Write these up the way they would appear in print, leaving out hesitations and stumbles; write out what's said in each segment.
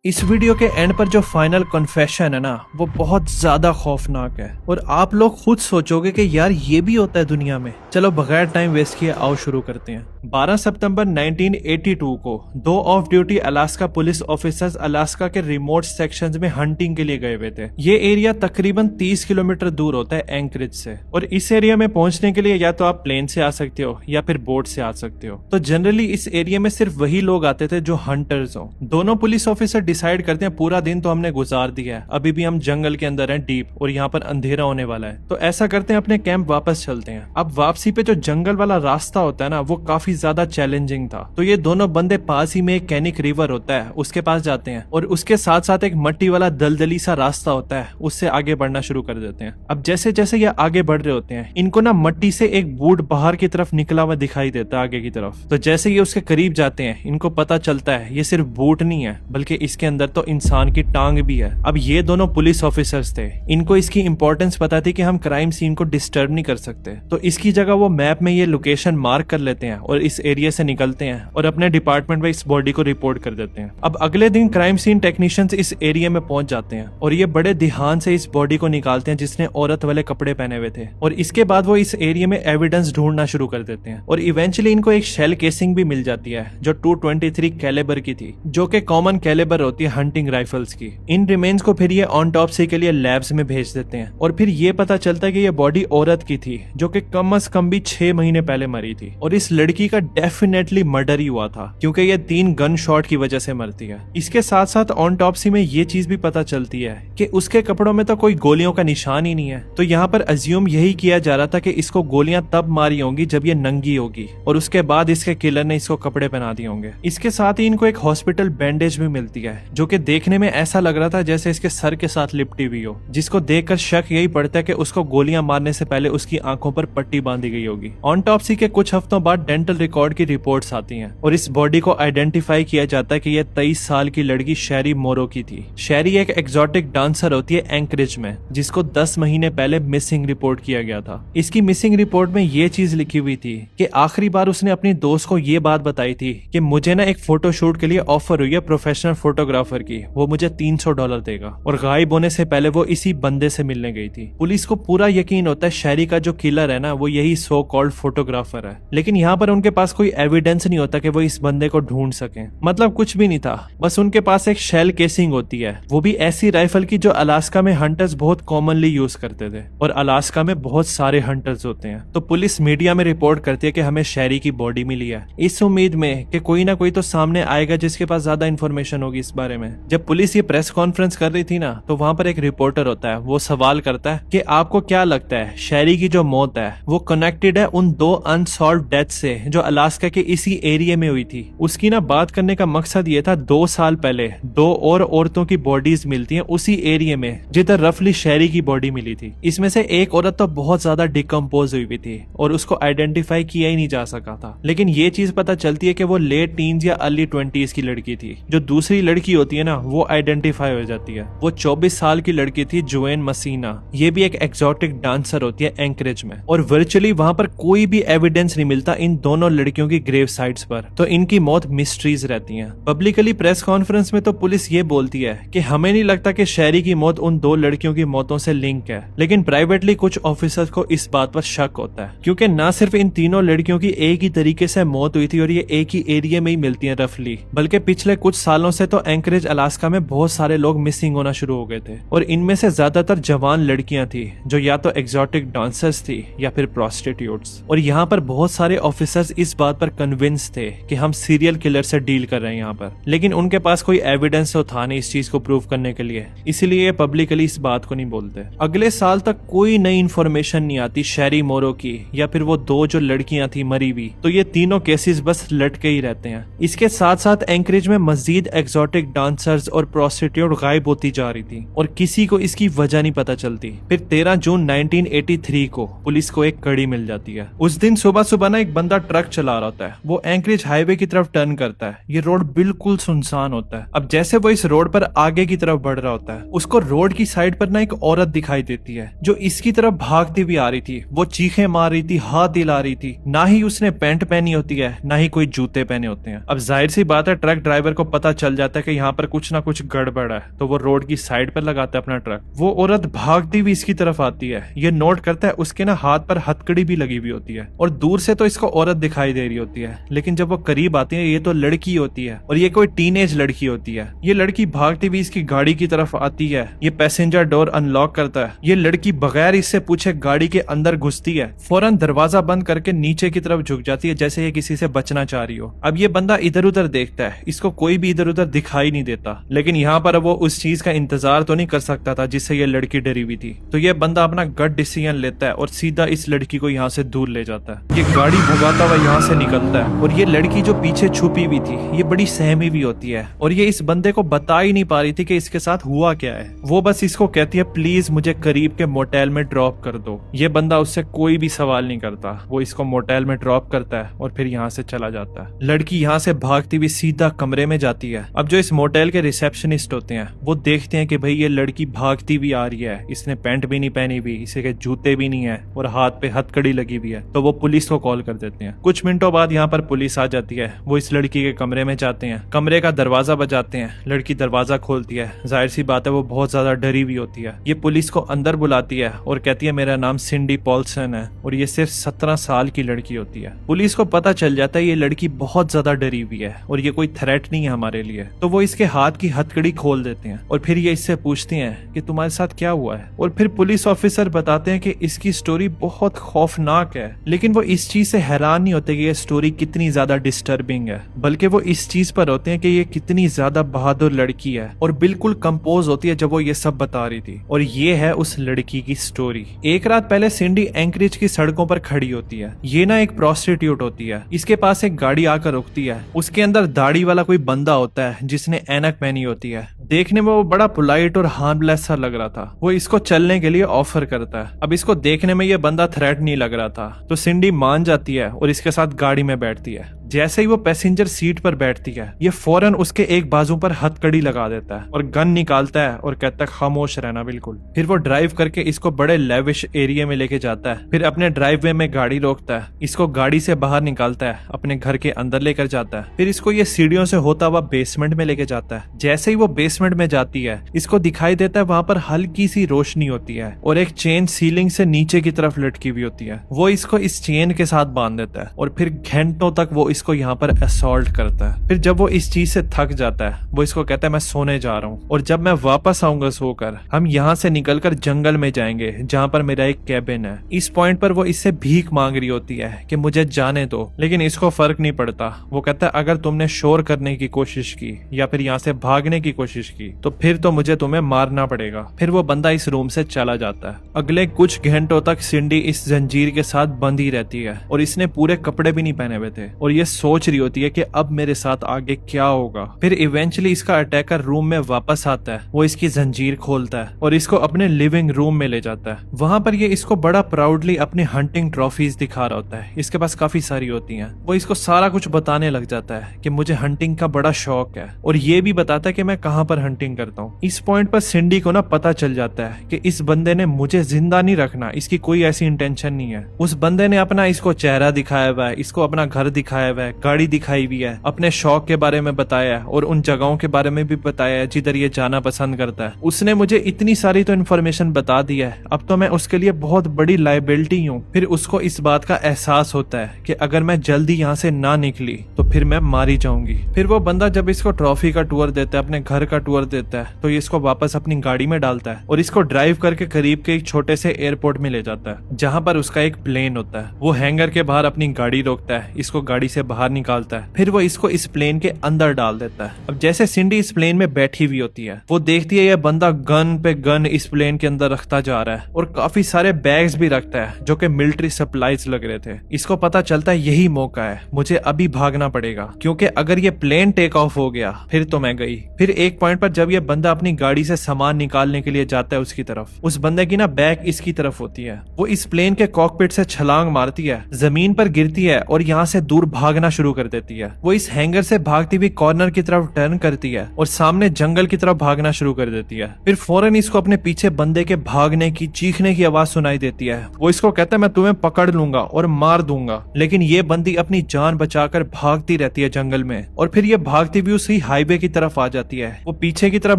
इस वीडियो के एंड पर जो फाइनल कन्फेशन है ना, वो बहुत ज्यादा खौफनाक है और आप लोग खुद सोचोगे कि यार ये भी होता है दुनिया में। चलो बगैर टाइम वेस्ट किए आओ शुरू करते हैं। 12 सितंबर 1982 को दो of duty Alaska police officers Alaska के रिमोट सेक्शंस में हंटिंग के लिए गए हुए थे। ये एरिया तकरीबन 30 किलोमीटर दूर होता है एंकरेज से और इस एरिया में पहुंचने के लिए या तो आप प्लेन से आ सकते हो या फिर बोट से आ सकते हो। तो जनरली इस एरिया में सिर्फ वही लोग आते थे जो हंटर्स हो। दोनों पुलिस ऑफिसर डिसाइड करते हैं पूरा दिन तो हमने गुजार दिया है, अभी भी हम जंगल के अंदर हैं डीप और यहाँ पर अंधेरा होने वाला है, तो ऐसा करते हैं अपने कैंप वापस चलते हैं। अब वापसी पे जो जंगल वाला रास्ता होता है ना, वो काफी ज्यादा चैलेंजिंग था। तो ये दोनों बंदे पास ही में एक कैनिक रिवर होता है उसके पास जाते हैं और उसके साथ साथ एक मट्टी वाला दलदली सा रास्ता होता है, उससे आगे बढ़ना शुरू कर देते हैं। अब जैसे जैसे ये आगे बढ़ रहे होते हैं, इनको ना मट्टी से एक बूट बाहर की तरफ निकला हुआ दिखाई देता है आगे की तरफ। तो जैसे ये उसके करीब जाते हैं, इनको पता चलता है ये सिर्फ बूट नहीं है बल्कि इसके अंदर तो इंसान की टांग भी है। अब ये दोनों पुलिस ऑफिसर्स थे, इनको इसकी इंपॉर्टेंस पता थी कि हम क्राइम सीन को डिस्टर्ब नहीं कर सकते, तो इसकी जगह वो मैप में ये लोकेशन मार्क कर लेते हैं और इस एरिया से निकलते हैं और अपने डिपार्टमेंट में इस बॉडी को रिपोर्ट कर देते हैं। अब अगले दिन क्राइम सीन टेक्नीशियंस इस एरिया में पहुंच जाते हैं और ये बड़े ध्यान से इस बॉडी को निकालते हैं जिसने औरत वाले कपड़े पहने हुए थे, और इसके बाद वो इस एरिया में एविडेंस ढूंढना शुरू कर देते हैं और इवेंचुअली इनको एक शेल केसिंग भी मिल जाती है जो 223 कैलिबर की थी, जो कि कॉमन कैलिबर होती है हंटिंग राइफल्स की। इन रिमेन्स को फिर ये ऑटोप्सी के लिए लैब्स में भेज देते हैं और फिर ये पता चलता है कि ये बॉडी औरत की थी जो कि कम से कम भी 6 महीने पहले मरी थी, और इस लड़की का डेफिनेटली मर्डर ही हुआ था क्योंकि ये 3 गन शॉट की वजह से मरती है। इसके साथ साथ ऑटोप्सी में ये चीज भी पता चलती है कि उसके कपड़ों में तो कोई गोलियों का निशान ही नहीं है। तो यहाँ पर अज्यूम यही किया जा रहा था कि इसको गोलियां तब मारी होंगी जब ये नंगी होगी और उसके बाद इसके किलर ने इसको कपड़े पहना दिए होंगे। इसके साथ ही इनको एक हॉस्पिटल बैंडेज भी मिलती है जो कि देखने में ऐसा लग रहा था जैसे इसके सर के साथ लिपटी हुई हो, जिसको देखकर शक यही पड़ता है कि उसको गोलियां मारने से पहले उसकी आंखों पर पट्टी बांधी गई होगी। ऑटोप्सी के कुछ हफ्तों बाद डेंटल रिकॉर्ड की रिपोर्ट्स आती हैं और इस बॉडी को आइडेंटिफाई किया जाता है कि यह 23 साल की लड़की शेरी मोरो की थी। शेरी एक एक्सोटिक डांसर होती है एंकरेज में, जिसको 10 महीने पहले मिसिंग रिपोर्ट किया गया था। इसकी मिसिंग रिपोर्ट में ये चीज लिखी हुई थी कि आखिरी बार उसने अपनी दोस्त को ये बात बताई थी कि मुझे ना एक फोटोशूट के लिए ऑफर हुई है प्रोफेशनल फोटोग्राफर की, वो मुझे $300 देगा, और गायब होने से पहले वो इसी बंदे से मिलने गई थी। पुलिस को पूरा यकीन होता है शेरी का जो किलर है ना, वो यही सो कॉल्ड फोटोग्राफर है, लेकिन यहाँ पर उनके पास कोई एविडेंस नहीं होता कि वो इस बंदे को ढूंढ सके। मतलब कुछ भी नहीं था, बस उनके पास एक शेल केसिंग होती है, वो भी ऐसी राइफल की जो अलास्का में हंटर्स बहुत कॉमनली यूज करते थे, और अलास्का में बहुत सारे हंटर्स होते हैं। तो पुलिस मीडिया में रिपोर्ट करती है कि हमें शेरी की बॉडी मिली है, इस उम्मीद में कि कोई ना कोई तो सामने आएगा जिसके पास ज्यादा इंफॉर्मेशन होगी इस बारे में। जब पुलिस ये प्रेस कॉन्फ्रेंस कर रही थी ना, तो वहां पर एक रिपोर्टर होता है, वो सवाल करता है कि आपको क्या लगता है शेरी की जो मौत है वो कनेक्टेड है उन 2 अनसॉल्व डेथ से जो अलास्का के इसी एरिया में हुई थी। उसकी ना बात करने का मकसद ये था 2 साल पहले 2 और औरतों की बॉडीज मिलती हैं उसी एरिया में जिधर रफली शेरी की बॉडी मिली थी। इसमें से एक औरत तो बहुत ज्यादा डिकम्पोज हुई थी और उसको आइडेंटिफाई किया ही नहीं जा सका था, लेकिन ये चीज पता चलती है कि वो लेट टीन्स या अर्ली 20s की लड़की थी। जो दूसरी लड़की होती है ना, वो आइडेंटिफाई हो जाती है, वो 24 साल की लड़की थी जोएन मसीना। ये भी एक एक्सोटिक डांसर होती है एंकरेज में, और वर्चुअली वहां पर कोई भी एविडेंस नहीं मिलता इन दोनों लड़कियों की ग्रेव साइट्स पर, तो इनकी मौत मिस्ट्रीज रहती हैं। पब्लिकली प्रेस कॉन्फ्रेंस में तो पुलिस ये बोलती है कि हमें नहीं लगता कि शेरी की मौत उन 2 लड़कियों की मौतों से लिंक है, लेकिन प्राइवेटली कुछ ऑफिसर्स को इस बात पर शक होता है क्योंकि ना सिर्फ इन तीनों लड़कियों की एक ही तरीके से मौत हुई थी और ये एक ही एरिया में ही मिलती है रफली, बल्कि पिछले कुछ सालों से तो एंकरेज अलास्का में बहुत सारे लोग मिसिंग होना शुरू हो गए थे, और इनमें से ज्यादातर जवान लड़कियां थी जो या तो एक्सोटिक डांसर्स थी या फिर प्रोस्टिट्यूट्स। और यहाँ पर बहुत सारे ऑफिसर्स इस बात पर कन्विंस थे कि हम सीरियल किलर से डील कर रहे हैं यहाँ पर, लेकिन उनके पास कोई एविडेंस तो था नहीं इस चीज को प्रूव करने के लिए, इसलिए ये पब्लिकली इस बात को नहीं बोलते। अगले साल तक कोई नई इंफॉर्मेशन नहीं आती शेरी मोरो की या फिर वो 2 जो लड़कियां थी मरी हुई, तो ये तीनों केसेस बस लटके ही रहते हैं। इसके साथ साथ एंकरेज में मजीद एक्सोटिक डांसर्स और प्रोस्टिट्यूट गायब होती जा रही थी और किसी को इसकी वजह नहीं पता चलती। फिर 13 जून 1983 को पुलिस को एक कड़ी मिल जाती है। उस दिन सुबह सुबह ना एक बंदा ट्रक चला रहा होता है, वो एंकरेज हाईवे की तरफ टर्न करता है। ये रोड बिल्कुल सुनसान होता है। अब जैसे वो इस रोड पर आगे की तरफ बढ़ रहा होता है, उसको रोड की साइड पर ना एक औरत दिखाई देती है जो इसकी तरफ भागती हुई आ रही थी। वो चीखें मार रही थी, हाथ हिला रही थी, ना ही उसने पैंट पहनी होती है ना ही कोई जूते पहने होते हैं। अब जाहिर सी बात है ट्रक ड्राइवर को पता चल जाता है कि यहाँ पर कुछ ना कुछ गड़बड़ है, तो वो रोड की साइड पर लगाता है अपना ट्रक। वो औरत भागती हुई इसकी तरफ आती है, ये नोट करता है उसके ना हाथ पर हथकड़ी भी लगी हुई होती है और दूर से तो इसको औरत दिखाई दे रही होती है, लेकिन जब वो करीब आती है ये तो लड़की होती है और ये कोई टीनेज लड़की होती है। ये लड़की भागती हुई इसकी गाड़ी की तरफ आती है, ये पैसेंजर डोर अनलॉक करता है। ये लड़की बगैर इससे पूछे गाड़ी के अंदर घुसती है, फौरन दरवाजा बंद करके नीचे की तरफ झुक जाती है जैसे ये किसी से बचना चाह रही हो। अब ये बंदा इधर उधर देखता है, इसको कोई भी इधर उधर दिखाई नहीं देता, लेकिन यहाँ पर वो उस चीज का इंतजार तो नहीं कर सकता था जिससे ये लड़की डरी हुई थी। तो ये बंदा अपना गट डिसीजन लेता है और सीधा इस लड़की को यहाँ से दूर ले जाता है। ये गाड़ी भगाता हुआ यहाँ से निकलता है और ये लड़की जो पीछे छुपी हुई थी ये बड़ी सहमी हुई होती है और ये इस बंदे को बता ही नहीं पा रही थी कि इसके साथ हुआ क्या है। वो बस इसको कहती है प्लीज मुझे करीब के मोटेल में ड्रॉप कर दो। ये बंदा उससे कोई भी सवाल नहीं करता, वो इसको मोटेल में ड्रॉप करता है और फिर यहाँ से चला जाता है। लड़की यहाँ से भागती हुई सीधा कमरे में जाती है। अब जो इस मोटेल के रिसेप्शनिस्ट होते हैं वो देखते हैं कि भाई ये लड़की भागती हुई आ रही है, इसने पैंट भी नहीं पहनी हुई, इसे के जूते भी नहीं है और हाथ पे हथकड़ी लगी हुई है, तो वो पुलिस को कॉल कर देते हैं। कुछ मिनटों बाद यहाँ पर पुलिस आ जाती है, वो इस लड़की के कमरे में जाते हैं, कमरे का दरवाजा बजाते हैं, लड़की दरवाजा खोलती है। जाहिर सी बात है वो बहुत ज्यादा डरी हुई होती है। ये पुलिस को अंदर बुलाती है और कहती है मेरा नाम सिंडी पॉल्सन है और ये सिर्फ 17 साल की लड़की होती है। पुलिस को पता चल जाता है ये लड़की बहुत ज्यादा डरी हुई है और ये कोई थ्रेट नहीं है हमारे लिए, तो वो इसके हाथ की हथकड़ी खोल देते हैं और फिर ये इससे पूछते हैं कि तुम्हारे साथ क्या हुआ है। और फिर पुलिस ऑफिसर बताते हैं कि इसकी स्टोरी बहुत खौफनाक है, लेकिन वो इस चीज से हैरान नहीं होते कि ये स्टोरी कितनी ज्यादा डिस्टर्बिंग है, बल्कि वो इस चीज पर होते हैं कि ये कितनी ज्यादा बहादुर लड़की है और बिल्कुल कंपोज होती है जब वो ये सब बता रही थी। और ये है उस लड़की की स्टोरी। एक रात पहले सिंडी एंकरिज की सड़कों पर खड़ी होती है। ये ना एक प्रोस्टिट्यूट होती है, इसके पास एक गाड़ी आकर रुकती है। उसके अंदर दाढ़ी वाला कोई बंदा होता है जिसने ऐनक पहनी होती है। देखने में वो बड़ा पोलाइट और हार्मलेस सा लग रहा था। वो इसको चलने के लिए ऑफर करता है। अब इसको देखने में ये बंदा थ्रेट नहीं लग रहा था, तो सिंडी मान जाती है और इसके साथ गाड़ी में बैठती है। जैसे ही वो पैसेंजर सीट पर बैठती है ये फौरन उसके एक बाजू पर हथकड़ी लगा देता है और गन निकालता है और कहता है खामोश रहना बिल्कुल। फिर वो ड्राइव करके इसको बड़े लेविश एरिया में लेके जाता है। फिर अपने ड्राइववे में गाड़ी रोकता है, इसको गाड़ी से बाहर निकालता है, अपने घर के अंदर लेकर जाता है। फिर इसको ये सीढ़ियों से होता हुआ बेसमेंट में लेके जाता है। जैसे ही वो बेसमेंट में जाती है इसको दिखाई देता है वहां पर हल्की सी रोशनी होती है और एक चेन सीलिंग से नीचे की तरफ लटकी हुई होती है। वो इसको इस चेन के साथ बांध देता है और फिर घंटों तक वो इसको यहाँ पर असॉल्ट करता है। फिर जब वो इस चीज से थक जाता है वो इसको कहता है मैं सोने जा रहा हूँ और जब मैं वापस आऊंगा सोकर हम यहाँ से निकलकर जंगल में जाएंगे जहाँ पर मेरा एक कैबिन है। इस पॉइंट पर वो इससे भीख मांग रही होती है कि मुझे जाने दो, लेकिन इसको फर्क नहीं पड़ता। वो कहता है अगर तुमने शोर करने की कोशिश की या फिर यहाँ से भागने की कोशिश की तो फिर तो मुझे तुम्हें मारना पड़ेगा। फिर वो बंदा इस रूम से चला जाता है। अगले कुछ घंटों तक सिंडी इस जंजीर के साथ बंधी रहती है और इसने पूरे कपड़े भी नहीं पहने हुए थे और ये सोच रही होती है कि अब मेरे साथ आगे क्या होगा। फिर इवेंचुअली इसका अटैकर रूम में वापस आता है, वो इसकी जंजीर खोलता है और इसको अपने लिविंग रूम में ले जाता है। वहां पर ये इसको बड़ा प्राउडली अपनी हंटिंग ट्रॉफीज दिखा रहा होता है। इसके पास काफी सारी होती हैं। वो इसको सारा कुछ बताने लग जाता है कि मुझे हंटिंग का बड़ा शौक है और ये भी बताता है कि मैं कहाँ पर हंटिंग करता हूँ। इस पॉइंट पर सिंडी को ना पता चल जाता है कि इस बंदे ने मुझे जिंदा नहीं रखना, इसकी कोई ऐसी इंटेंशन नहीं है। उस बंदे ने अपना इसको चेहरा दिखाया हुआ है, इसको अपना घर दिखाया हुआ है, गाड़ी दिखाई हुई है, अपने शौक के बारे में बताया है और उन जगहों के बारे में भी बताया है जिधर ये जाना पसंद करता है। उसने मुझे इतनी सारी तो इन्फॉर्मेशन बता दी है, अब तो मैं उसके लिए बहुत बड़ी लायबिलिटी हूँ। फिर उसको इस बात का एहसास होता है कि अगर मैं जल्दी यहाँ से ना निकली तो फिर मैं मारी जाऊंगी। फिर वो बंदा जब इसको ट्रॉफी का टूर देता है, अपने घर का टूर देता है, तो ये इसको वापस अपनी गाड़ी में डालता है और इसको ड्राइव करके करीब के एक छोटे से एयरपोर्ट में ले जाता है जहाँ पर उसका एक प्लेन होता है। वो हैंगर के बाहर अपनी गाड़ी रोकता है, इसको गाड़ी से बाहर निकालता है, फिर वो इसको इस प्लेन के अंदर डाल देता है। अब जैसे सिंडी इस प्लेन में बैठी हुई होती है वो देखती है ये बंदा गन पे गन इस प्लेन के अंदर रखता जा रहा है और काफी सारे बैग्स भी रखता है जो कि मिलिट्री सप्लाईज लग रहे थे। इसको पता चलता है यही मौका है, मुझे अभी भागना पड़ेगा क्योंकि अगर ये प्लेन टेक ऑफ हो गया फिर तो मैं गई। फिर एक पॉइंट पर जब ये बंदा अपनी गाड़ी से सामान निकालने के लिए जाता है उसकी तरफ, उस बंदे की ना बैग इसकी तरफ होती है। वो इस प्लेन के कॉकपिट से छलांग मारती है, जमीन पर गिरती है और यहाँ से दूर भाग भागना शुरू कर देती है। वो इस हैंगर से भागती हुई कॉर्नर की तरफ टर्न करती है और सामने जंगल की तरफ भागना शुरू कर देती है। फिर फौरन इसको अपने पीछे बंदे के भागने की, चीखने की आवाज सुनाई देती है। वो इसको कहता है मैं तुम्हें पकड़ लूंगा और मार दूंगा, लेकिन ये बंदी अपनी जान बचाकर भागती रहती है जंगल में और फिर ये भागती हुई उसी हाईवे की तरफ आ जाती है। वो पीछे की तरफ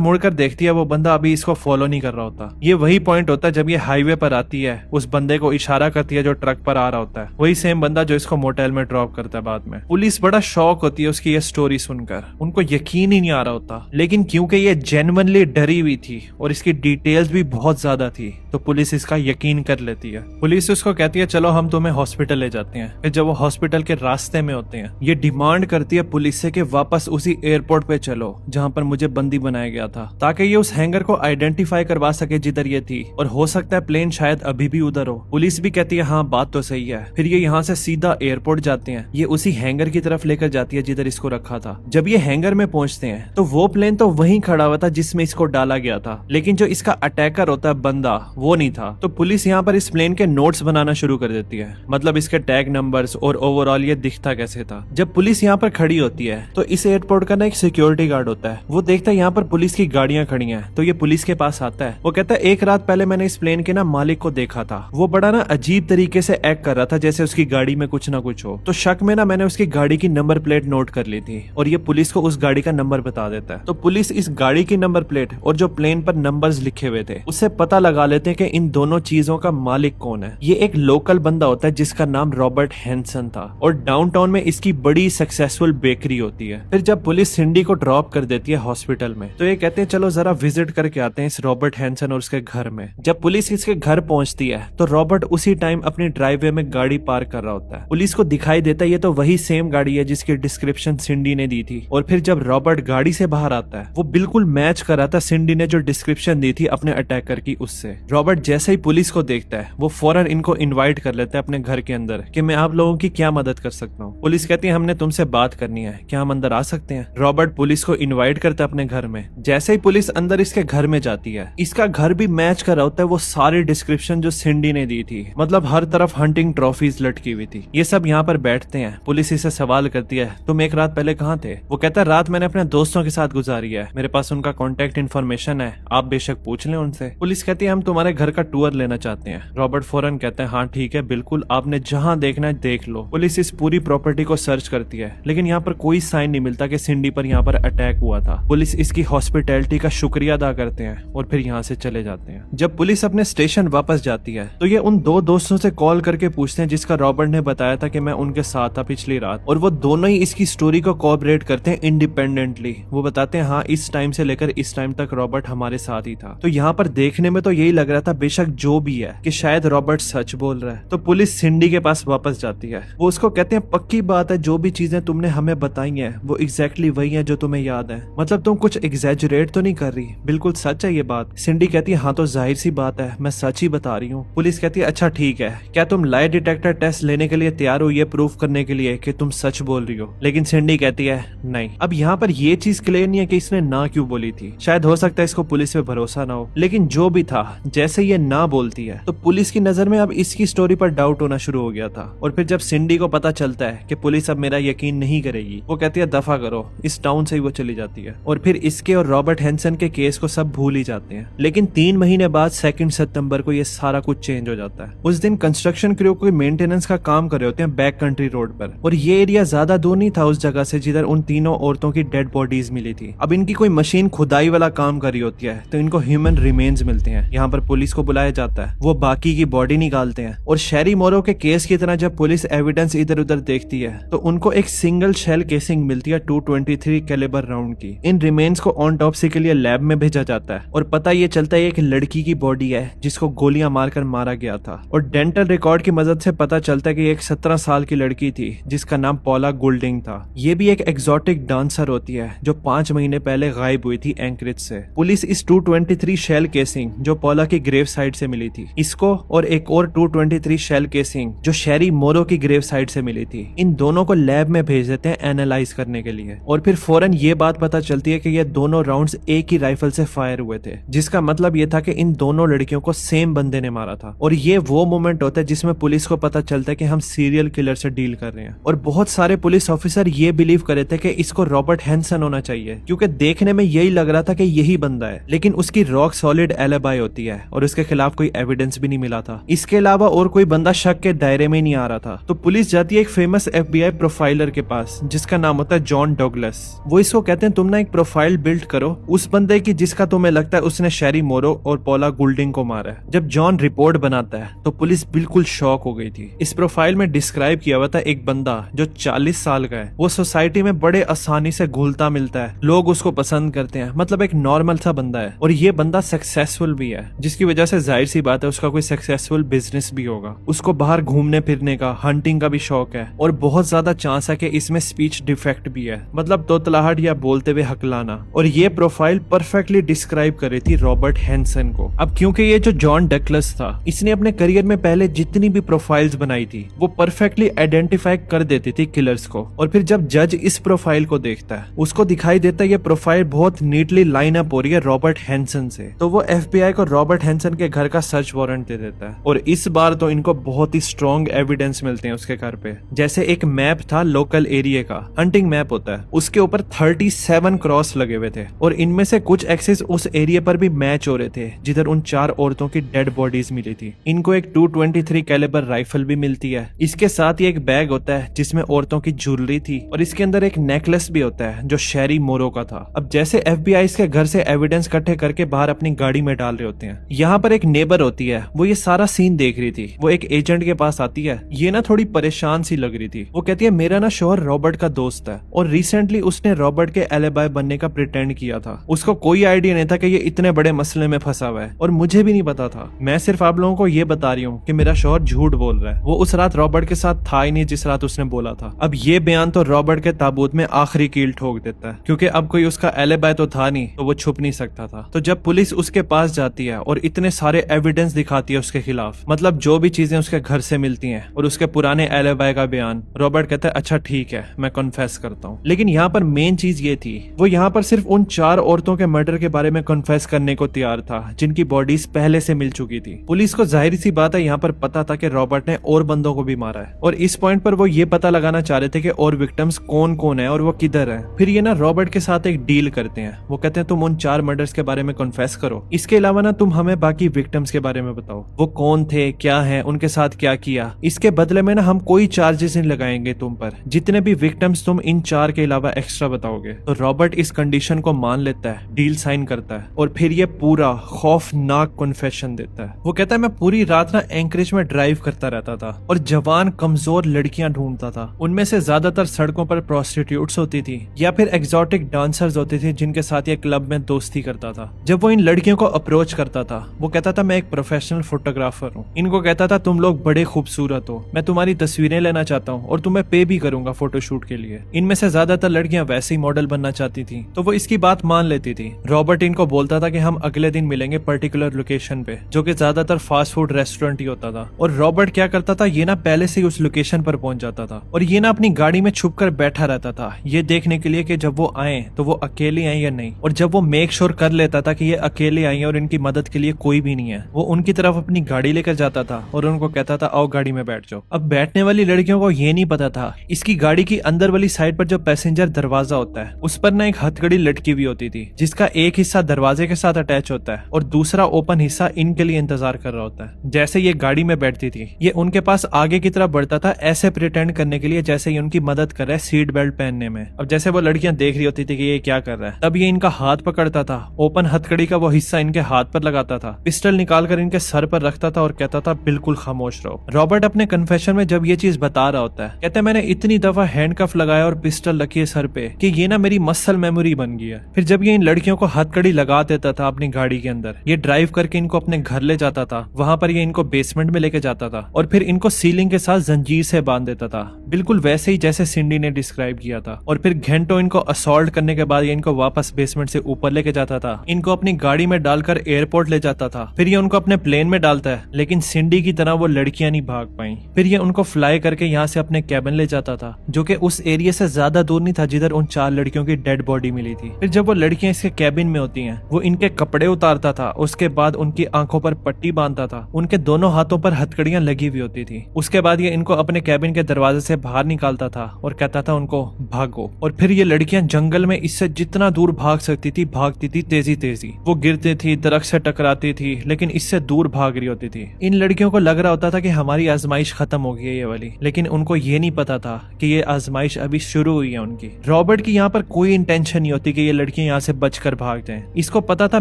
मुड़कर देखती है, वो बंदा अभी इसको फॉलो नहीं कर रहा होता। ये वही पॉइंट होता है जब ये हाईवे पर आती है, उस बंदे को इशारा करती है जो ट्रक पर आ रहा होता है, वही सेम बंदा जो इसको मोटेल में ड्रॉप करता है बाद में। पुलिस बड़ा शॉक होती है उसकी ये स्टोरी सुनकर, उनको यकीन ही नहीं आ रहा होता, लेकिन क्योंकि ये जेन्युइनली डरी हुई थी और इसकी डिटेल्स भी बहुत ज्यादा थी तो पुलिस इसका यकीन कर लेती है। पुलिस उसको कहती है चलो हम तुम्हें हॉस्पिटल ले जाते हैं। फिर जब वो हॉस्पिटल के रास्ते में होते हैं, ये डिमांड करती है पुलिस से कि वापस उसी एयरपोर्ट पे चलो जहां पर मुझे बंदी बनाया गया था, ताकि ये उस हैंगर को आइडेंटिफाई करवा सके जिधर ये थी, और हो सकता है प्लेन शायद अभी भी उधर हो। पुलिस भी कहती है हाँ बात तो सही है। फिर ये यहाँ से सीधा एयरपोर्ट जाते हैं, ये उसी हैंगर की तरफ लेकर जाती है जिधर इसको रखा था। जब ये हैंगर में पहुंचते हैं तो वो प्लेन तो वहीं खड़ा हुआ था जिसमें इसको डाला गया था, लेकिन जो इसका अटैकर होता है बंदा वो नहीं था। तो पुलिस यहाँ पर इस प्लेन के नोट्स बनाना शुरू कर देती है, मतलब इसके टैग नंबर्स और ओवरऑल ये दिखता कैसे था। जब पुलिस यहाँ पर खड़ी होती है तो इस एयरपोर्ट का ना एक सिक्योरिटी गार्ड होता है, वो देखता है यहाँ पर पुलिस की गाड़ियां खड़ी हैं, तो ये पुलिस के पास आता है। वो कहता है एक रात पहले मैंने इस प्लेन के ना मालिक को देखा था, वो बड़ा ना अजीब तरीके से एक्ट कर रहा था जैसे उसकी गाड़ी में कुछ ना कुछ हो। तो शक में ना मैंने उसकी गाड़ी की नंबर प्लेट नोट कर ली थी और ये पुलिस को उस गाड़ी का नंबर बता देता है। तो पुलिस इस गाड़ी की नंबर प्लेट और जो प्लेन पर नंबर्स लिखे हुए थे उससे पता लगा लेते हैं कि इन दोनों चीजों का मालिक कौन है। ये एक लोकल बंदा होता है जिसका नाम रॉबर्ट हैंसन था और डाउनटाउन में इसकी बड़ी सक्सेसफुल बेकरी होती है। फिर जब पुलिस सिंडी को ड्रॉप कर देती है हॉस्पिटल में तो ये कहते हैं चलो जरा विजिट करके आते हैं इस रॉबर्ट हैंसन और उसके घर में। जब पुलिस इसके घर पहुंचती है तो रॉबर्ट उसी टाइम अपनी ड्राइववे में गाड़ी पार्क कर रहा होता है। पुलिस को दिखाई देता है ये तो वही सेम गाड़ी है जिसकी डिस्क्रिप्शन सिंडी ने दी थी। और फिर जब रॉबर्ट गाड़ी से बाहर आता है वो बिल्कुल मैच कर रहा था सिंडी ने जो डिस्क्रिप्शन दी थी अपने अटैकर की उससे। रॉबर्ट जैसे ही पुलिस को देखता है वो फौरन इनको इनवाइट कर लेता है अपने घर के अंदर कि मैं आप लोगों की क्या मदद कर सकता हूँ। पुलिस कहती है हमने तुमसे बात करनी है, क्या हम अंदर आ सकते हैं। रॉबर्ट पुलिस को इनवाइट करता है अपने घर में। जैसे ही पुलिस अंदर इसके घर में जाती है इसका घर भी मैच कर रहा होता है वो सारी डिस्क्रिप्शन जो सिंडी ने दी थी, मतलब हर तरफ हंटिंग ट्रॉफीज लटकी हुई थी। ये सब यहाँ पर बैठते हैं। पुलिस इसे सवाल करती है तुम एक रात पहले कहाँ थे। वो कहता है रात मैंने अपने दोस्तों के साथ गुजारी है, मेरे पास उनका कॉन्टेक्ट इन्फॉर्मेशन है, आप बेशक पूछ लें उनसे। पुलिस कहती है हम तुम्हारे घर का टूर लेना चाहते हैं। रॉबर्ट फौरन कहते हैं हाँ ठीक है बिल्कुल, आपने जहाँ देखना है देख लो। पुलिस इस पूरी प्रॉपर्टी को सर्च करती है लेकिन यहाँ पर कोई साइन नहीं मिलता कि सिंडी पर यहाँ पर अटैक हुआ था। पुलिस इसकी हॉस्पिटैलिटी का शुक्रिया अदा करते हैं और फिर यहाँ से चले जाते हैं। जब पुलिस अपने स्टेशन वापस जाती है तो ये उन दो दोस्तों से कॉल करके पूछते हैं जिसका रॉबर्ट ने बताया था कि मैं उनके साथ था पिछली रात, और वो दोनों ही इसकी स्टोरी को कोऑपरेट करते हैं इंडिपेंडेंटली। वो बताते हैं हाँ इस टाइम से लेकर इस टाइम तक रॉबर्ट हमारे साथ ही था। तो यहाँ पर देखने में तो यही लग रहा था बेशक जो भी है कि शायद रॉबर्ट सच बोल रहा है। तो पुलिस सिंडी के पास वापस जाती है। वो उसको कहते हैं पक्की बात है जो भी चीजें तुमने हमें बताई हैं वो एग्जैक्टली वही है जो तुम्हें याद है, मतलब तुम कुछ एग्जैजरेट तो नहीं कर रही, बिल्कुल सच है ये बात। सिंडी कहती है हाँ तो जाहिर सी बात है मैं सच ही बता रही हूँ। पुलिस कहती है अच्छा ठीक है, क्या तुम लाई डिटेक्टर टेस्ट लेने के लिए तैयार हो ये प्रूफ करने के लिए कि तुम सच बोल रही हो। लेकिन सिंडी कहती है नहीं। अब यहाँ पर ये चीज क्लियर नहीं है कि इसने ना क्यों बोली थी, शायद हो सकता है इसको पुलिस पे भरोसा ना हो, लेकिन जो भी था जैसे ये ना बोलती है तो पुलिस की नजर में अब इसकी स्टोरी पर डाउट होना शुरू हो गया था। और फिर जब सिंडी को पता चलता है कि पुलिस अब मेरा यकीन नहीं करेगी वो कहती है दफा करो, इस टाउन से ही वो चली जाती है। और फिर इसके और रॉबर्ट हैंसन के केस को सब भूल ही जाते हैं। लेकिन 3 महीने बाद 2 सितंबर को ये सारा कुछ चेंज हो जाता है। उस दिन कंस्ट्रक्शन क्रू कोई मेंटेनेंस का काम कर रहे होते हैं बैक कंट्री रोड पर, और ये एरिया ज्यादा दूर नहीं था उस जगह से जिधर उन तीनों औरतों की डेड बॉडीज मिली थी। अब इनकी कोई मशीन खुदाई वाला काम कर रही होती है तो इनको ह्यूमन रिमेन्स मिलते हैं। यहाँ पर पुलिस को बुलाया जाता है, वो बाकी की बॉडी निकालते हैं। और शेरी मोरो के केस की तरह जब पुलिस एविडेंस इधर उधर देखती है तो उनको एक सिंगल शेल केसिंग मिलती है 223 कैलिबर राउंड की। इन रिमेन्स को ऑटोप्सी के लिए लैब में भेजा जाता है और पता ये चलता है एक लड़की की बॉडी है जिसको गोलियां मारकर मारा गया था। और डेंटल रिकॉर्ड की मदद से पता चलता है कि एक 17 साल की लड़की थी जिसका नाम पॉला गोल्डिंग था। ये भी एक एक्सोटिक डांसर होती है जो 5 महीने पहले गायब हुई थी एंकरेज से। पुलिस इस 223 शेल केसिंग जो पॉला की ग्रेव साइड से मिली थी, इसको और एक और 223 शेल केसिंग जो शेरी मोरो की ग्रेव साइड से मिली थी, इन दोनों को लैब में भेज देते हैं एनालाइज करने के लिए। और फिर फौरन ये बात पता चलती है कि ये दोनों राउंड्स एक ही राइफल से फायर हुए थे, जिसका मतलब ये था कि इन दोनों लड़कियों को सेम बंदे ने मारा था। और ये वो मोमेंट होता है जिसमें पुलिस को पता चलता है कि हम सीरियल किलर से डील कर रहे हैं। और बहुत सारे पुलिस ऑफिसर ये बिलीव करे थे कि इसको रॉबर्ट हैंसन होना चाहिए, क्योंकि देखने में यही लग रहा था कि यही बंदा है। लेकिन उसकी रॉक सॉलिड एलिबाई होती है और उसके खिलाफ कोई एविडेंस भी नहीं मिला था। इसके अलावा और कोई बंदा शक के दायरे में नहीं आ रहा था। तो पुलिस जाती है एक फेमस FBI प्रोफाइलर के पास जिसका नाम होता है जॉन डगलस। वो इसको कहते हैं तुम ना एक प्रोफाइल बिल्ड करो उस बंदे की जिसका तुम्हें लगता है उसने शेरी मोरो और पॉला गुल्डिंग को मारा है। जब जॉन रिपोर्ट बनाता है तो पुलिस बिल्कुल शॉक हो गई थी। इस प्रोफाइल में डिस्क्राइब किया हुआ था एक बंदा जो 40 साल का है, वो सोसाइटी में बड़े आसानी से घुलता मिलता है, लोग उसको पसंद करते हैं, मतलब एक नॉर्मल सा बंदा है। और ये बंदा सक्सेसफुल भी है, जिसकी वजह से जाहिर सी बात है उसका कोई सक्सेसफुल बिजनेस भी होगा। उसको बाहर घूमने फिरने का, हंटिंग का भी शौक है और बहुत ज्यादा चांस है कि इसमें स्पीच डिफेक्ट भी है, मतलब तोतलाहट या बोलते हुए हकलाना। और ये प्रोफाइल परफेक्टली डिस्क्राइब कर रही थी रॉबर्ट हैंसन को। अब क्योंकि ये जो जॉन डगलस था इसने अपने करियर में पहले जितनी भी प्रोफाइल्स बनाई थी वो परफेक्टली आइडेंटिफाई कर देती थी किलर्स को। और फिर जब जज इस प्रोफाइल को देखता है उसको दिखाई देता है ये प्रोफाइल बहुत नीटली लाइन अप हो रही है रॉबर्ट हैंसन से। तो वो FBI को रॉबर्ट हैंसन के घर का सर्च वारंट दे देता है। और इस बार तो इनको बहुत ही स्ट्रॉन्ग एविडेंस मिलते हैं उसके घर पे। जैसे एक मैप था लोकल एरिया का, हंटिंग मैप होता है, उसके ऊपर 37 क्रॉस लगे हुए थे और इनमें से कुछ एक्सेस उस एरिया पर भी मैच हो रहे थे जिधर उन 4 औरतों की डेड बॉडीज मिली थी। इनको एक 223 कैलिबर राइफल भी मिलती है। इसके साथ ही एक बैग होता है जिसमें औरतों की ज्वेलरी थी और इसके अंदर एक नेकलेस भी होता है जो शेरी मोरो का था। अब जैसे FBI इसके घर से एविडेंस इकट्ठे करके बाहर अपनी गाड़ी में डाल रहे होते हैं, यहाँ पर एक नेबर होती है, वो ये सारा सीन देख रही थी। वो एक एजेंट के पास आती है, ये ना थोड़ी परेशान सी लग रही थी। वो कहती है मेरा ना शोहर रॉबर्ट का दोस्त है और रिसेंटली उसने रॉबर्ट के एलिबाई बनने का प्रिटेंड किया था। उसको कोई आइडिया नहीं था कि ये इतने बड़े मसले में फंसा हुआ है और मुझे भी नहीं पता था। मैं सिर्फ आप लोगों को ये बता रही हूँ कि मेरा शोहर झूठ बोल रहा है, वो उस रात रॉबर्ट के साथ था ही नहीं जिस रात उसने बोला था। अब ये बयान तो रॉबर्ट के ताबूत में आखिरी कील ठोक देता है, क्योंकि अब कोई उसका एलिबाई तो था नहीं तो वो छुप नहीं सकता था। तो जब पुलिस उसके पास जाती है और इतने सारे एविडेंस दिखाती है उसके खिलाफ, मतलब जो भी चीजें उसके घर से मिलती हैं और उसके पुराने एलिबाई का बयान, रॉबर्ट कहता है अच्छा ठीक है मैं कन्फेस करता हूँ। लेकिन यहाँ पर मेन चीज ये थी, वो यहाँ पर सिर्फ उन 4 औरतों के मर्डर के बारे में कन्फेस करने को तैयार था जिनकी बॉडीज पहले से मिल चुकी थी। पुलिस को जाहिर सी बात है यहाँ पर पता था कि रॉबर्ट ने और बंदों को भी मारा है और इस पॉइंट पर वो ये पता लगाना चाह रहे थे कि और विक्टिम्स कौन कौन है और वो किधर है। फिर ये ना रॉबर्ट के साथ एक डील करते हैं। वो कहते हैं तुम उन 4 मर्डर्स के बारे में कन्फेस करो, इसके अलावा ना तुम हमें बाकी विक्टिम्स के बारे में बताओ, वो कौन थे, क्या है, उनके साथ क्या किया। इसके बदले में ना हम कोई चार्जेस नहीं लगाएंगे तुम पर, जितने भी विक्टिम्स तुम इन 4 के अलावा एक्स्ट्रा बताओगे। तो रॉबर्ट इस कंडीशन को मान लेता है, डील साइन करता है और फिर ये पूरा खौफनाक कन्फेशन देता है। वो कहता है मैं पूरी रात ना एंकरेज में ड्राइव करता रहता था और जवान कमजोर लड़कियां ढूंढता था। उनमें से ज्यादातर सड़कों पर प्रोस्टिट्यूट्स होती थी या फिर एग्जॉटिक डांसर्स होती थी जिनके साथ ये क्लब में दोस्ती करता था। जब वो इन लड़कियों को अप्रोच करता था वो कहता था मैं एक प्रोफेशनल फोटोग्राफर हूँ। इनको कहता था तुम लोग बड़े खूबसूरत हो, मैं तुम्हारी तस्वीरें लेना चाहता हूँ और तुम्हें पे भी करूंगा फोटोशूट के लिए। इनमें से ज्यादातर लड़कियां वैसे ही मॉडल बनना चाहती थी तो वो इसकी बात मान लेती थी। रॉबर्ट इनको बोलता था कि हम अगले दिन मिलेंगे पर्टिकुलर लोकेशन पे, जो कि ज्यादातर फास्ट फूड रेस्टोरेंट ही होता था। और रॉबर्ट क्या करता था, ये ना पहले से ही उस लोकेशन पर पहुंच जाता था और ये ना अपनी गाड़ी में छुप कर बैठा रहता था ये देखने के लिए कि जब वो आए तो वो अकेले आए या नहीं। और जब वो मेक श्योर कर लेता था कि ये अकेले आई है और इनकी मदद के लिए कोई भी नहीं है, वो उनकी तरफ अपनी गाड़ी लेकर जाता था और उनको कहता था आओ गाड़ी में बैठ जाओ। अब बैठने वाली लड़कियों को ये नहीं पता था इसकी गाड़ी की अंदर वाली साइड पर जो पैसेंजर दरवाजा होता है उस पर ना एक हथकड़ी लटकी हुई होती थी, जिसका एक हिस्सा दरवाजे के साथ अटैच होता है और दूसरा ओपन हिस्सा इनके लिए इंतजार कर रहा होता है। जैसे ये गाड़ी में बैठती थी ये उनके पास आगे की तरफ बढ़ता था ऐसे प्रिटेंड करने के लिए जैसे ये उनकी मदद कर रहा है सीट बेल्ट पहनने में। अब जैसे वो लड़कियां देख रही होती थी कि ये क्या कर रहा है, तब ये इनका हाथ पकड़ता था, ओपन हथकड़ी का वो हिस्सा इनके हाथ पर लगाता था, पिस्टल निकालकर इनके सर पर रखता था और कहता था बिल्कुल खामोश रहो। रॉबर्ट अपने कन्फेशन में जब ये चीज बता रहा होता है कहते मैंने इतनी दफा हैंडकफ लगाया और पिस्टल रखी है सर पे कि ये ना मेरी मसल मेमोरी बन गई है। फिर जब ये इन लड़कियों को हथकड़ी लगा देता था अपनी गाड़ी के अंदर, ये ड्राइव करके इनको अपने घर ले जाता था, वहां पर ये इनको बेसमेंट में लेके जाता था और फिर इनको सीलिंग के साथ जंजीर से बांध देता था, बिल्कुल वैसे ही जैसे सिंडी ने डिस्क्राइब किया था। और फिर घंटों इनको असॉल्ट करने के बाद ये इनको वापस बेसमेंट से ऊपर लेके जाता था, इनको अपनी गाड़ी में डालकर एयरपोर्ट ले जाता था। फिर ये उनको अपने प्लेन में डालता है, लेकिन सिंडी की तरह वो लड़कियां नहीं भाग पाई। फिर ये उनको फ्लाई करके यहाँ से अपने कैबिन ले जाता था, जो कि उस एरिया से ज्यादा दूर नहीं था जिधर उन 4 लड़कियों की डेड बॉडी मिली थी। फिर जब वो लड़कियां इसके कैबिन में होती हैं, वो इनके कपड़े उतारता था, उसके बाद उनकी आंखों पर पट्टी बांधता था, उनके दोनों हाथों पर हथकड़ियां लगी हुई होती थी। उसके बाद ये इनको अपने कैबिन के दरवाजे दरवाजे से बाहर निकालता था और कहता था उनको भागो। और फिर ये लड़कियां जंगल में इससे जितना दूर भाग सकती थी भागती थी तेजी तेजी। वो गिरती थी, दरख्त से टकराती थी, लेकिन इससे दूर भाग रही होती थी। इन लड़कियों को लग रहा होता था कि हमारी आजमाइश खत्म हो गई है ये वाली, लेकिन उनको ये नहीं पता था कि ये आजमाइश अभी शुरू हुई है उनकी। रॉबर्ट की यहाँ पर कोई इंटेंशन नहीं होती कि ये लड़कियां यहाँ से बचकर भाग जाएं। इसको पता था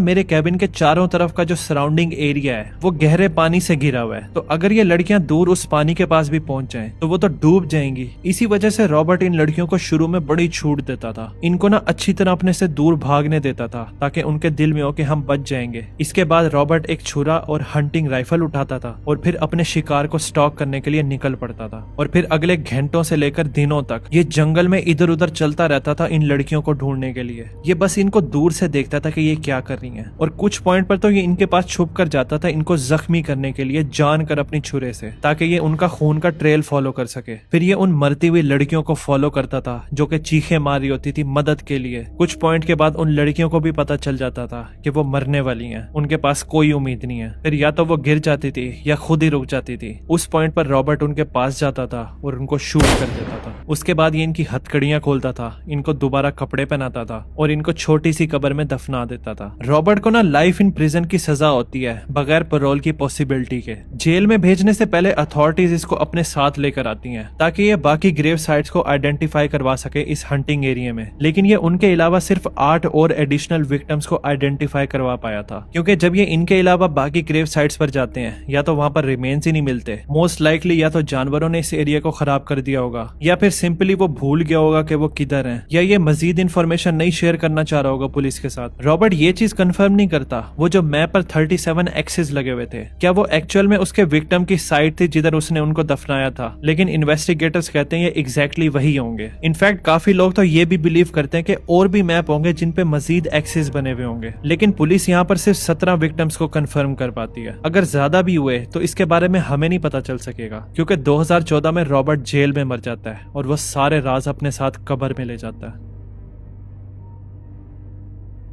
मेरे कैबिन के चारों तरफ का जो सराउंडिंग एरिया है वो गहरे पानी से घिरा हुआ है, तो अगर ये लड़कियां दूर उस पानी के पास भी पहुंच जाएं तो वो तो डूब जाएंगी। इसी वजह से रॉबर्ट इन लड़कियों को शुरू में बड़ी छूट देता था, इनको ना अच्छी तरह अपने से दूर भागने देता था ताकि उनके दिल में हो कि हम बच जाएंगे। इसके बाद रॉबर्ट एक छुरा और हंटिंग राइफल उठाता था और फिर अपने शिकार को स्टॉक करने के लिए निकल पड़ता था। और फिर अगले घंटों से लेकर दिनों तक ये जंगल में इधर उधर चलता रहता था इन लड़कियों को ढूंढने के लिए। ये बस इनको दूर से देखता था कि ये क्या कर रही हैं, और कुछ पॉइंट पर तो ये इनके पास छुप कर जाता था इनको जख्मी करने के लिए जानकर अपनी छुरे से, ताकि ये उनका खून का ट्रेल फॉलो कर सके। फिर ये उन मरती हुई लड़कियों को फॉलो करता था जो कि चीखें मार रही होती थी मदद के लिए। कुछ पॉइंट के बाद उन लड़कियों को भी पता चल जाता था कि वो मरने वाली हैं, उनके पास कोई उम्मीद नहीं है। फिर या तो वो गिर जाती थी या खुद ही रुक जाती थी। उस पॉइंट पर रॉबर्ट उनके पास जाता था और उनको शूट कर देता था। उसके बाद ये इनकी हथकड़ियां खोलता था, इनको दोबारा कपड़े पहनाता था और इनको छोटी सी कब्र में दफना देता था। रॉबर्ट को ना लाइफ इन प्रिजन की सजा होती है बगैर पैरोल की पॉसिबिलिटी के। जेल में भेजने से पहले अथॉरिटीज इसको अपने साथ लेकर आती हैं ताकि ये बाकी ग्रेव साइट्स को आइडेंटिफाई करवा सके इस हंटिंग एरिया में। लेकिन ये उनके अलावा सिर्फ 8 और एडिशनल विक्टिम्स को आइडेंटिफाई करवा पाया था, क्योंकि जब ये इनके अलावा बाकी ग्रेव साइट्स पर जाते हैं या तो वहां पर रिमेन्स ही नहीं मिलते, मोस्ट लाइकली या तो जानवरों ने इस एरिया को खराब कर दिया होगा या फिर सिंपली वो भूल गया होगा कि वो किधर है, या ये मजीद इन्फॉर्मेशन नहीं शेयर करना चाह रहा होगा पुलिस के साथ। रॉबर्ट ये चीज कंफर्म नहीं करता वो जो मैप पर 37 एक्सेस लगे हुए थे क्या वो एक्चुअल में उसके विक्टिम की साइट थी जिधर उसने उनको दफनाया था, लेकिन इन्वेस्टिगेटर्स कहते हैं ये एग्जैक्टली वही होंगे। इनफैक्ट काफी लोग तो ये भी बिलीव करते हैं कि और भी मैप होंगे जिन पे मजीद एक्सेस बने हुए होंगे, लेकिन पुलिस यहाँ पर सिर्फ 17 विक्टिम्स को कंफर्म कर पाती है। अगर ज्यादा भी हुए तो इसके बारे में हमें नहीं पता चल सकेगा, क्योंकि 2014 में रॉबर्ट जेल में मर जाता है और वह सारे राज अपने साथ कब्र में ले जाता है।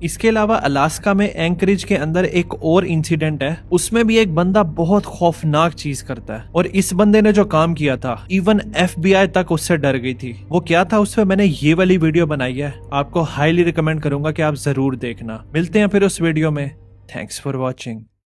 इसके अलावा अलास्का में एंकरिज के अंदर एक और इंसिडेंट है, उसमें भी एक बंदा बहुत खौफनाक चीज करता है, और इस बंदे ने जो काम किया था इवन FBI तक उससे डर गई थी। वो क्या था उस पे मैंने ये वाली वीडियो बनाई है, आपको हाईली रिकमेंड करूंगा कि आप जरूर देखना। मिलते हैं फिर उस वीडियो में। Thanks for watching.